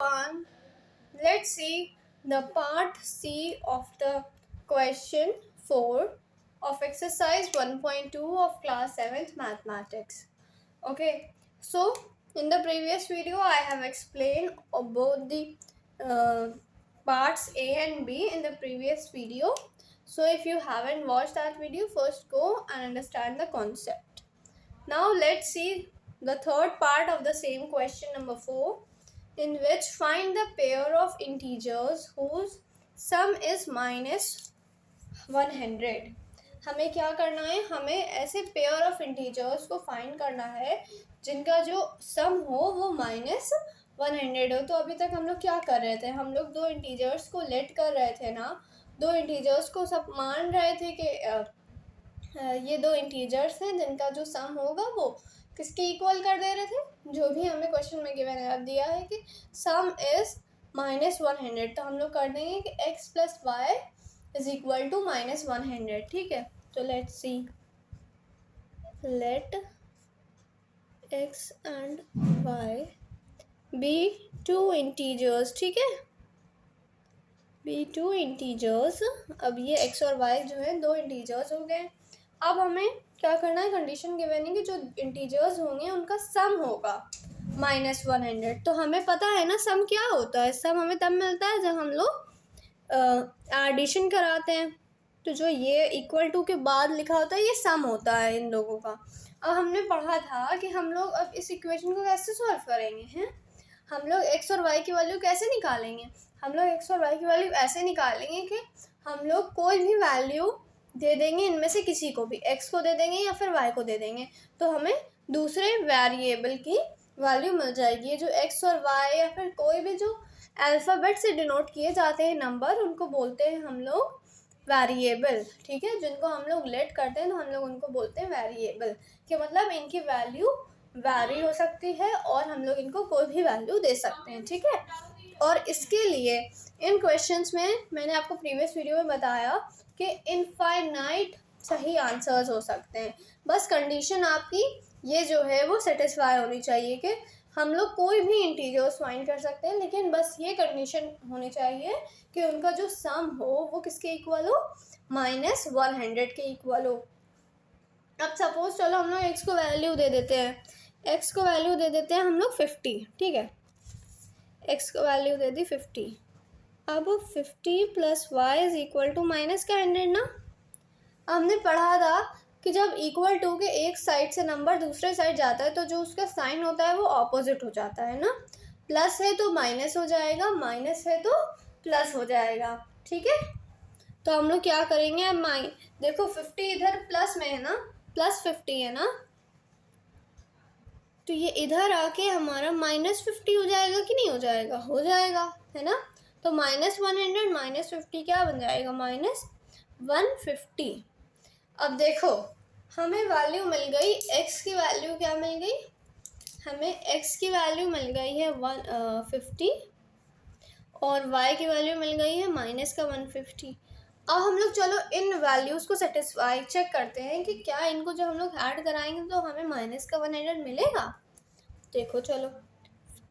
On, let's see the part C of the question 4 of exercise 1.2 of class 7th mathematics. Okay, so in the previous video I have explained about the uh, parts A and B in the previous video. So if you haven't watched that video, first go and understand the concept. Now let's see the third part of the same question number 4, in which find the pair of integers whose sum is -100. हमें क्या करना है, हमें ऐसे pair of integers को find करना है जिनका जो सम हो वो -100 हो। तो अभी तक हम लोग क्या कर रहे थे, हम लोग दो इंटीजर्स को लेट कर रहे थे ना, दो इंटीजर्स को सब मान रहे थे कि ये दो इंटीजर्स हैं जिनका जो सम होगा वो किसके इक्वल कर दे रहे थे, जो भी हमें क्वेश्चन में गिवन है दिया है कि सम इज -100, तो हम लोग कर देंगे कि x + y is equal to -100। ठीक है, तो let's see, let x and y be two integers. ठीक है, बी टू इंटीजर्स। अब ये x और y जो है दो इंटीजर्स हो गए। अब हमें क्या करना है, कंडीशन गिवन है कि जो इंटीजर्स होंगे उनका सम होगा -100। तो हमें पता है ना सम क्या होता है, सम हमें तब मिलता है जब हम लोग एडिशन कराते हैं। तो जो ये इक्वल टू के बाद लिखा होता है ये सम होता है इन लोगों का। अब हमने पढ़ा था कि हम लोग अब इस इक्वेशन को कैसे सॉल्व करेंगे हैं, हम लोग x और y की वैल्यू कैसे निकालेंगे। हम लोग x और y की वैल्यू ऐसे निकालेंगे कि हम लोग कोई भी वैल्यू दे देंगे, इनमें से किसी को भी, x को दे देंगे या फिर y को दे देंगे, तो हमें दूसरे वेरिएबल की वैल्यू मिल जाएगी। जो x और y या फिर कोई भी जो अल्फ़ाबेट से डिनोट किए जाते हैं नंबर, उनको बोलते हैं हम लोग वेरिएबल। ठीक है, जिनको हम लोग लेट करते हैं तो हम लोग उनको बोलते हैं वेरिएबल, कि मतलब इनकी वैल्यू वैरी हो सकती है और हम लोग इनको कोई भी वैल्यू दे सकते हैं। ठीक है, और इसके लिए इन क्वेश्चंस में मैंने आपको प्रीवियस वीडियो में बताया कि इनफाइनाइट सही आंसर्स हो सकते हैं। बस कंडीशन आपकी ये जो है वो सेटिस्फाई होनी चाहिए कि हम लोग कोई भी इंटीजर्स फाइंड कर सकते हैं, लेकिन बस ये कंडीशन होनी चाहिए कि उनका जो सम हो वो किसके इक्वल हो, -100 के इक्वल हो। अब सपोज चलो हम लोग x को वैल्यू दे देते हैं, x को वैल्यू दे देते हैं हम लोग 50। ठीक है, x को वैल्यू दे दी 50। अब 50 + y इज इक्वल टू -100 ना। हमने पढ़ा था कि जब इक्वल टू के एक साइड से नंबर दूसरे साइड जाता है तो जो उसका साइन होता है वो ऑपोजिट हो जाता है ना, प्लस है तो माइनस हो जाएगा, माइनस है तो प्लस हो जाएगा। ठीक है, तो हम लोग क्या करेंगे, अब देखो 50 इधर प्लस में है ना, +50 है ना, तो ये इधर आके हमारा -50 हो जाएगा कि नहीं हो जाएगा, हो जाएगा, है ना। तो -100 -50 क्या बन जाएगा, -150। अब देखो हमें वैल्यू मिल गई, x की वैल्यू क्या मिल गई, हमें x की वैल्यू मिल गई है 150 और y की वैल्यू मिल गई है -150। अब हम लोग चलो इन वैल्यूज़ को सेटिस्फाई चेक करते हैं कि क्या इनको जब हम लोग ऐड कराएंगे तो हमें -100 मिलेगा। देखो चलो,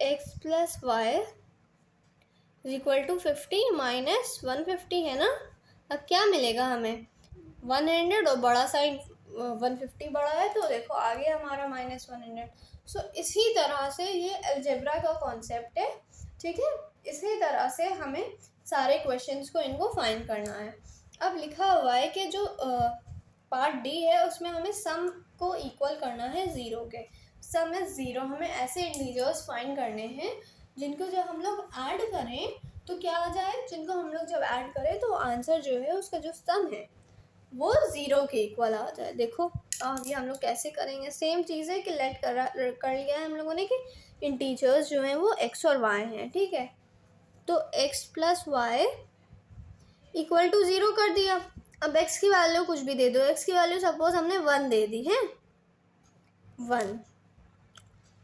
x + y is equal to 50 -150 है ना। अब क्या मिलेगा हमें, 100 और बड़ा साइन 150 बड़ा है, तो देखो आ गया हमारा -100। सो इसी तरह से ये अलजेब्रा का कॉन्सेप्ट है। ठीक है, इसी तरह से हमें सारे क्वेश्चंस को इनको फाइंड करना है। अब लिखा हुआ है कि जो पार्ट डी है उसमें हमें सम को इक्वल करना है 0 के, सम इज 0। हमें ऐसे इंटीजर्स फाइंड करने हैं जिनको जब हम लोग ऐड करें तो क्या आ जाए, जिनको हम लोग जब ऐड करें तो आंसर जो है उसका जो सम है वो 0 के इक्वल आ जाए। देखो ये हम लोग कैसे करेंगे, सेम चीज़ है कि लेट कर लिया है हम लोगों ने कि इंटीजर्स जो हैं वो x और y हैं। ठीक है, तो x + y इक्वल टू 0 कर दिया। अब x की वैल्यू कुछ भी दे दो, x की वैल्यू सपोज हमने 1 दे दी है, 1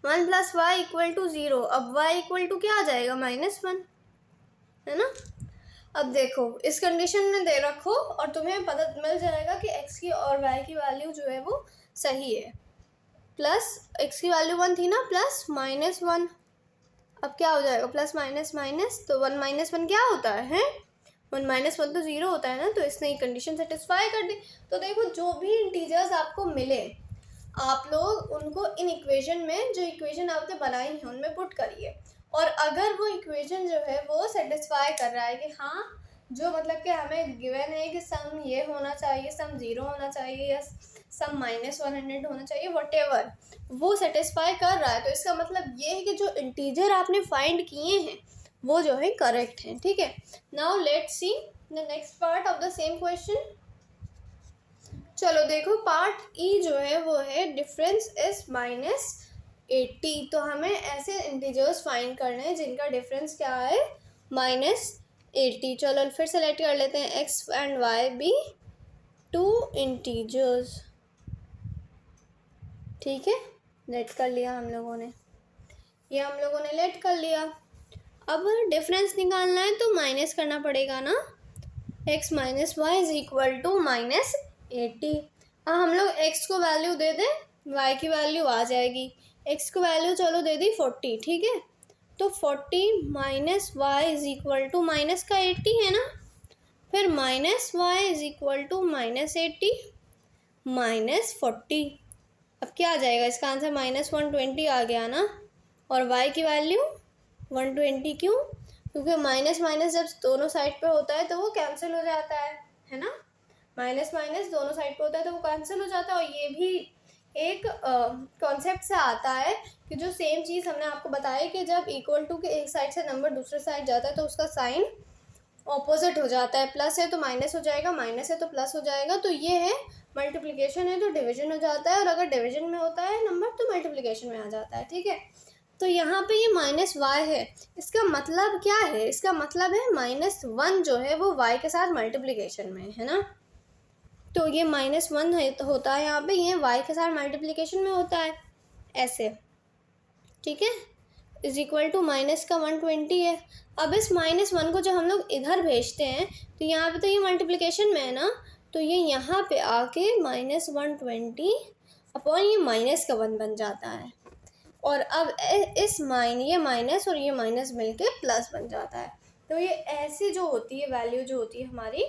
+ y इक्वल टू 0। अब y इक्वल टू क्या आ जाएगा, -1, है ना। अब देखो इस कंडीशन में दे रखो और तुम्हें पता मिल जाएगा कि x की और y की वैल्यू जो है वो सही है। प्लस x की वैल्यू 1 थी ना, प्लस -1। अब क्या हो जाएगा, प्लस माइनस माइनस, तो 1 माइनस 1 क्या होता है 1 माइनस 1 तो 0 होता है ना, तो इसने ये कंडीशन सेटिस्फाई कर दी। तो देखो जो भी इंटीजर्स आपको मिले आप लोग उनको इन इक्वेशन में, जो इक्वेशन आपने बनाई है उनमें पुट करिए, और अगर वो इक्वेशन जो है वो सेटिस्फाई कर रहा है कि हाँ जो मतलब कि हमें गिवन है कि सम ये होना चाहिए, सम 0 होना चाहिए या सम -100 होना चाहिए, व्हाटएवर वो सेटिस्फाई कर रहा है, तो इसका मतलब ये है कि जो इंटीजर आपने फाइंड किए हैं वो जो है करेक्ट है। ठीक है, now let's see the next part of the same question. चलो देखो पार्ट ई जो है वो है डिफरेंस इज -80। तो हमें ऐसे इंटीजर्स फाइंड करने हैं जिनका डिफरेंस क्या है -80। चलो फिर सेलेक्ट कर लेते हैं X and Y be 2 integers. ठीक है, लेट कर लिया हम लोगों ने, ये हम लोगों ने लेट कर लिया। अब डिफरेंस निकालना है तो माइनस करना पड़ेगा ना, x minus Y is equal to -80। हाँ हम लोग x को वैल्यू दे दें, y की वैल्यू आ जाएगी। x को वैल्यू चलो दे दी 40, ठीक है, तो 40 minus Y is equal to minus का 80 है ना, फिर minus Y is equal to -80 -40। अब क्या आ जाएगा इसका आंसर -120 आ गया ना, और y की वैल्यू 120। क्यों? क्योंकि माइनस माइनस जब दोनों साइड पे होता है तो वो कैंसिल हो जाता है ना, माइनस माइनस दोनों साइड पे होता है तो वो कैंसिल हो जाता है। और ये भी एक कॉन्सेप्ट से आता है कि जो सेम चीज़ हमने आपको बताया कि जब इक्वल टू के एक साइड से नंबर दूसरे साइड जाता है तो उसका साइन ऑपोजिट हो जाता है, प्लस है तो माइनस हो जाएगा, माइनस है तो प्लस हो जाएगा। तो ये है मल्टीप्लिकेशन है तो डिवीजन हो जाता है, और अगर डिवीजन में होता है नंबर तो मल्टीप्लिकेशन में आ जाता है। ठीक है, तो यहाँ पे ये -y है, इसका मतलब क्या है, इसका मतलब है -1 जो है वो y के साथ मल्टीप्लिकेशन में है ना, तो ये -1 है तो होता है यहाँ पे, ये y के साथ मल्टीप्लिकेशन में होता है ऐसे। ठीक है, इज इक्वल टू माइनस का 120 है। अब इस -1 को जब हम लोग इधर भेजते हैं तो यहाँ पे तो ये मल्टीप्लिकेशन में है ना, तो ये यहाँ पे आके -120 अपॉन ये माइनस का 1 बन जाता है, और अब इस ये माइनस और ये माइनस मिलके प्लस बन जाता है। तो ये ऐसी जो होती है वैल्यू जो होती है हमारी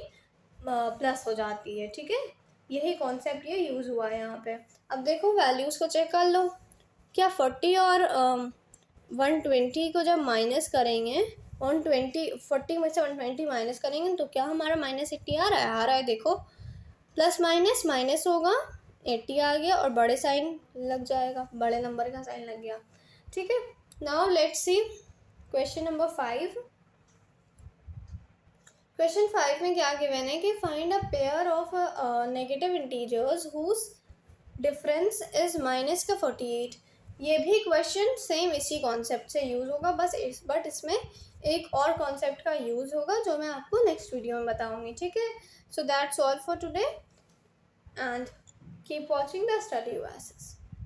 प्लस हो जाती है। ठीक है, यही कॉन्सेप्ट ये यूज़ हुआ है यहाँ पे। अब देखो वैल्यूज़ को चेक कर लो, क्या 40 और 120 को जब माइनस करेंगे, 40 में से 120 माइनस करेंगे तो क्या हमारा -80 आ रहा है देखो, प्लस माइनस माइनस होगा, 80 आ गया और बड़े साइन लग जाएगा, बड़े नंबर का साइन लग गया। ठीक है, now let's see question number 5। Question 5 में क्या गिवन है कि find a pair of negative integers whose difference is -48। ये भी क्वेश्चन सेम इसी कॉन्सेप्ट से यूज़ होगा, बट इसमें एक और कॉन्सेप्ट का यूज़ होगा जो मैं आपको नेक्स्ट वीडियो में बताऊंगी। ठीक है, so that's all for today and keep watching the study oasis.